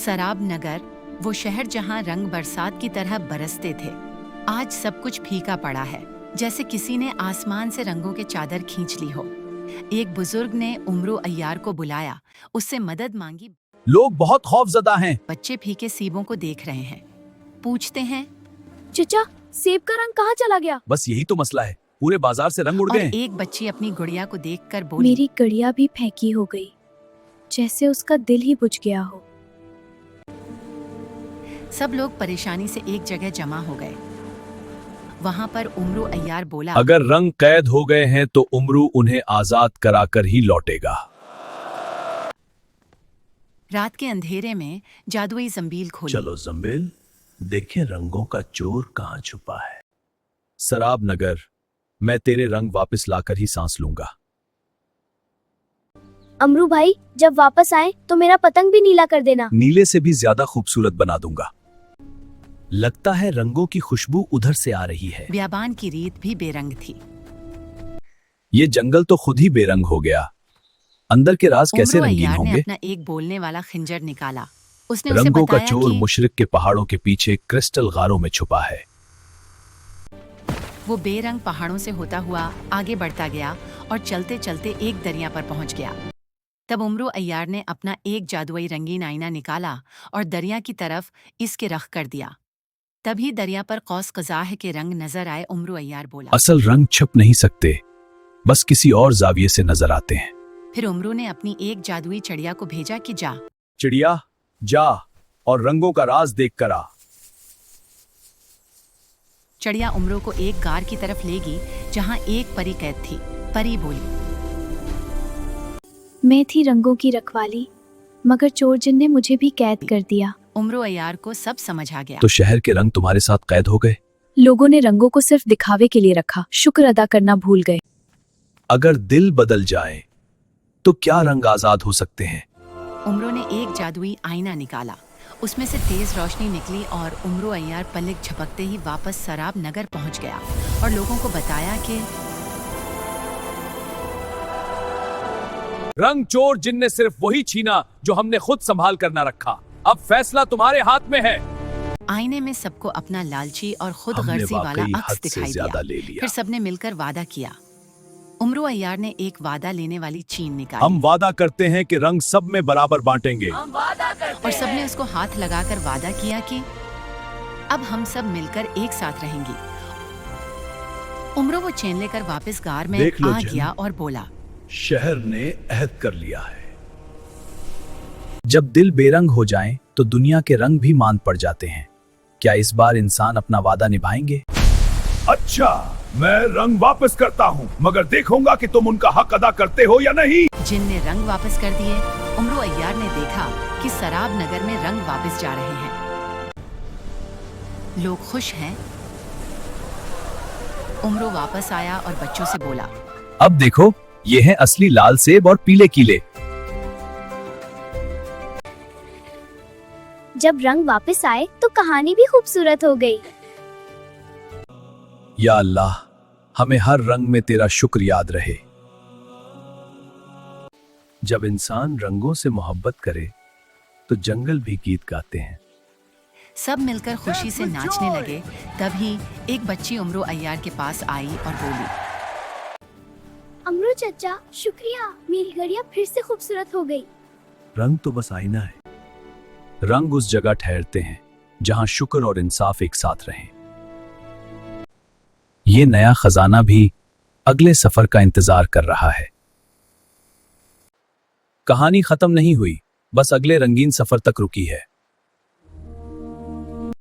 सराब नगर, वो शहर जहां रंग बरसात की तरह बरसते थे, आज सब कुछ फीका पड़ा है, जैसे किसी ने आसमान से रंगों के चादर खींच ली हो। एक बुजुर्ग ने उमरू अय्यार को बुलाया, उससे मदद मांगी। लोग बहुत खौफजदा हैं। बच्चे फीके सेबों को देख रहे हैं, पूछते हैं, चचा, सेब का रंग कहाँ चला गया? बस यही तो मसला है, पूरे बाजार से रंग उड़ और गए। एक बच्ची अपनी गुड़िया को देखकर बोली, मेरी गुड़िया भी फेंकी हो गई, जैसे उसका दिल ही बुझ गया हो। सब लोग परेशानी से एक जगह जमा हो गए। वहां पर उमरू अय्यार बोला, अगर रंग कैद हो गए हैं तो उमरू उन्हें आजाद कराकर ही लौटेगा। रात के अंधेरे में जादुई जंबील खोली। चलो जंबील, देखें रंगों का चोर कहाँ छुपा है। सराब नगर, मैं तेरे रंग वापस लाकर ही सांस लूंगा। अमरू भाई, जब वापस आए तो मेरा पतंग भी नीला कर देना। नीले से भी ज्यादा खूबसूरत बना दूंगा। लगता है रंगों की खुशबू उधर से आ रही है। बियाबान की रीत भी बेरंग थी। ये जंगल तो खुद ही बेरंग हो गया। अंदर के राज कैसे उमरू रंगीन अय्यार ने होंगे? अपना एक बोलने वाला खंजर निकाला। उसने उसे रंगों का बताया चोर कि मुशरिक के पहाड़ों के पीछे क्रिस्टल गारों में छुपा है। वो बेरंग पहाड़ों से होता हुआ आगे बढ़ता गया और चलते चलते एक दरिया पर पहुंच गया। तब उमरू अय्यार ने अपना एक जादुई रंगीन आईना निकाला और दरिया की तरफ इसके रख कर दिया। तभी दरिया पर कौस कज़ाह के रंग नजर आए। उमरू अय्यार बोला, असल रंग छुप नहीं सकते, बस किसी और जाविये से नजर आते हैं। फिर उमरू ने अपनी एक जादुई चिड़िया को भेजा कि जा चिड़िया, जा और रंगों का राज देख कर आ। चिड़िया उमरू को एक गार की तरफ ले गई जहां एक परी कैद थी। परी बोली, मैं थी रंगों की रखवाली, मगर चोर जिन ने मुझे भी कैद कर दिया। उमरू अय्यार को सब समझ आ गया। तो शहर के रंग तुम्हारे साथ कैद हो गए? लोगों ने रंगों को सिर्फ दिखावे के लिए रखा, शुक्र अदा करना भूल गए। अगर दिल बदल जाए तो क्या रंग आजाद हो सकते हैं? उमरू ने एक जादुई आईना निकाला, उसमें से तेज रोशनी निकली और उमरू अय्यार पलक झपकते ही वापस सराब नगर पहुंच गया और लोगों को बताया कि रंग चोर जिनने सिर्फ वही छीना जो हमने खुद संभाल कर न रखा। अब फैसला तुम्हारे हाथ में है। आईने में सबको अपना लालची और खुद हमने गर्जी वाला वाकई अक्स हद से दिखाई ज्यादा दिया। ले लिया। फिर सबने मिलकर वादा किया। उमरू अय्यार ने एक वादा लेने वाली चीन निकाली हम वादा करते हैं कि रंग सब में बराबर बांटेंगे। और सबने उसको हाथ लगाकर वादा किया कि अब हम सब मिलकर एक साथ रहेंगे। उमरू वो चेन लेकर वापस गार में देख लो आ जिन। गया और बोला, शहर ने अहद कर लिया है। जब दिल बेरंग हो जाएं, तो दुनिया के रंग भी मांद पड़ जाते हैं। क्या इस बार इंसान अपना वादा निभाएंगे? अच्छा, मैं रंग वापस करता हूँ, मगर देखूंगा कि तुम उनका हक अदा करते हो या नहीं। जिन ने रंग वापस कर दिए। उमरू अय्यार ने देखा कि सराब नगर में रंग वापस जा रहे हैं। लोग खुश हैं। उमरू वापस आया और बच्चों से बोला, अब देखो, ये हैं असली लाल सेब और पीले कीले। जब रंग वापस आए तो कहानी भी खूबसूरत हो गई। या अल्लाह, हमें हर रंग में तेरा शुक्र याद रहे। जब इंसान रंगों से मोहब्बत करे तो जंगल भी गीत गाते हैं। सब मिलकर खुशी से नाचने लगे। तभी एक बच्ची उमरू अय्यार के पास आई और बोली, अमरू चचा, शुक्रिया, मेरी गुड़िया फिर से खूबसूरत हो गई। रंग तो बस आईना है। रंग उस जगह ठहरते हैं जहां शुक्र और इंसाफ एक साथ रहें। ये नया खजाना भी अगले सफर का इंतजार कर रहा है। कहानी खत्म नहीं हुई, बस अगले रंगीन सफर तक रुकी है।